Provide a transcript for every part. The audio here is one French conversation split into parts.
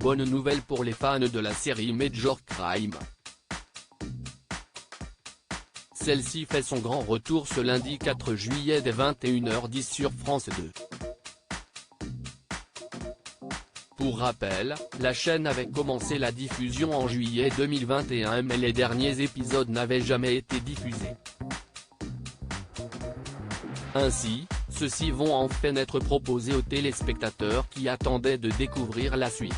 bonne nouvelle pour les fans de la série Major Crime. Celle-ci fait son grand retour ce lundi 4 juillet dès 21h10 sur France 2. Pour rappel, la chaîne avait commencé la diffusion en juillet 2021 mais les derniers épisodes n'avaient jamais été diffusés. Ainsi, ceux-ci vont enfin être proposés aux téléspectateurs qui attendaient de découvrir la suite.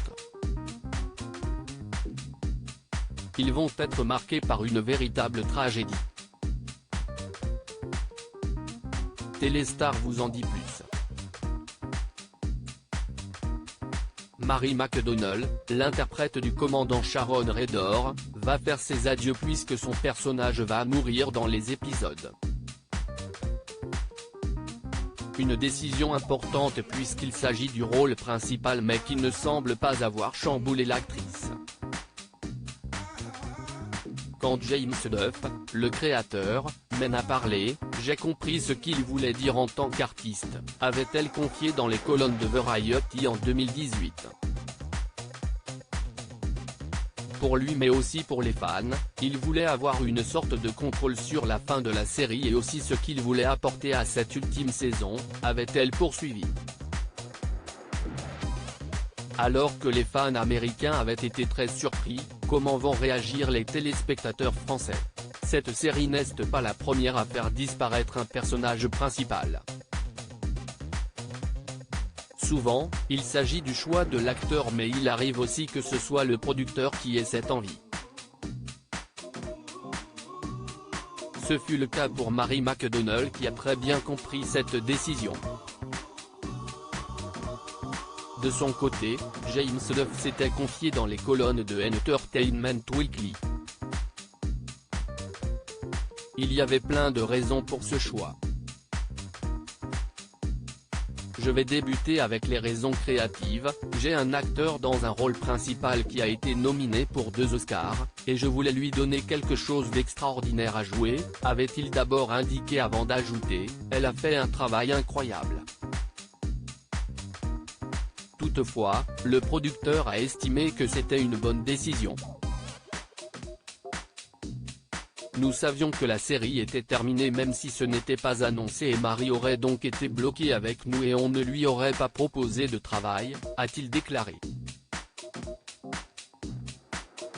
Ils vont être marqués par une véritable tragédie. Téléstar vous en dit plus. Mary McDonnell, l'interprète du commandant Sharon Redor, va faire ses adieux puisque son personnage va mourir dans les épisodes. Une décision importante puisqu'il s'agit du rôle principal mais qui ne semble pas avoir chamboulé l'actrice. Quand James Duff, le créateur, m'en a parlé, j'ai compris ce qu'il voulait dire en tant qu'artiste, avait-elle confié dans les colonnes de Variety en 2018. Pour lui mais aussi pour les fans, il voulait avoir une sorte de contrôle sur la fin de la série et aussi ce qu'il voulait apporter à cette ultime saison, avait-elle poursuivi. Alors que les fans américains avaient été très surpris, comment vont réagir les téléspectateurs français? Cette série n'est pas la première à faire disparaître un personnage principal. Souvent, il s'agit du choix de l'acteur mais il arrive aussi que ce soit le producteur qui ait cette envie. Ce fut le cas pour Mary McDonnell qui a très bien compris cette décision. De son côté, James Duff s'était confié dans les colonnes de Entertainment Weekly. Il y avait plein de raisons pour ce choix. Je vais débuter avec les raisons créatives, j'ai un acteur dans un rôle principal qui a été nominé pour 2 Oscars, et je voulais lui donner quelque chose d'extraordinaire à jouer, avait-il d'abord indiqué avant d'ajouter, elle a fait un travail incroyable. Toutefois, le producteur a estimé que c'était une bonne décision. Nous savions que la série était terminée même si ce n'était pas annoncé et Mary aurait donc été bloquée avec nous et on ne lui aurait pas proposé de travail, a-t-il déclaré.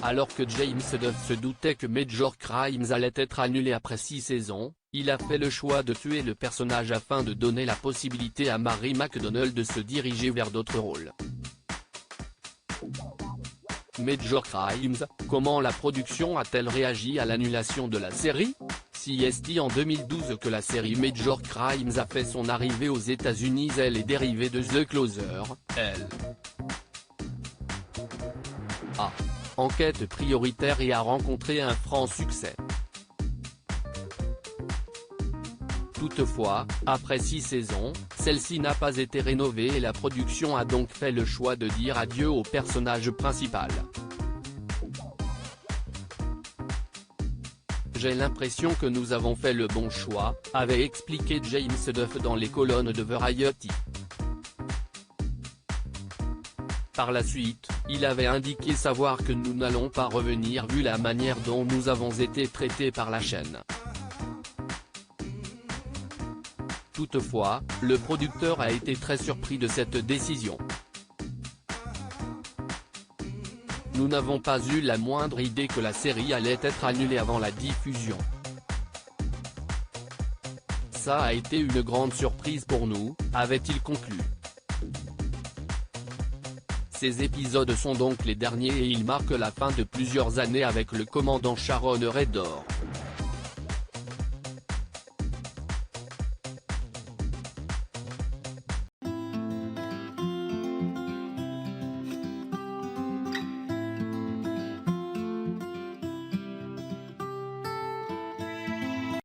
Alors que James Duff se doutait que Major Crimes allait être annulé après 6 saisons, il a fait le choix de tuer le personnage afin de donner la possibilité à Mary McDonnell de se diriger vers d'autres rôles. Major Crimes, comment la production a-t-elle réagi à l'annulation de la série? C'est en 2012 que la série Major Crimes a fait son arrivée aux États-Unis. Elle est dérivée de The Closer, elle. Enquête prioritaire et a rencontré un franc succès. Toutefois, après 6 saisons, celle-ci n'a pas été rénovée et la production a donc fait le choix de dire adieu au personnage principal. J'ai l'impression que nous avons fait le bon choix, avait expliqué James Duff dans les colonnes de Variety. Par la suite, il avait indiqué savoir que nous n'allons pas revenir vu la manière dont nous avons été traités par la chaîne. Toutefois, le producteur a été très surpris de cette décision. Nous n'avons pas eu la moindre idée que la série allait être annulée avant la diffusion. Ça a été une grande surprise pour nous, avait-il conclu. Ces épisodes sont donc les derniers et ils marquent la fin de plusieurs années avec le commandant Sharon Redor.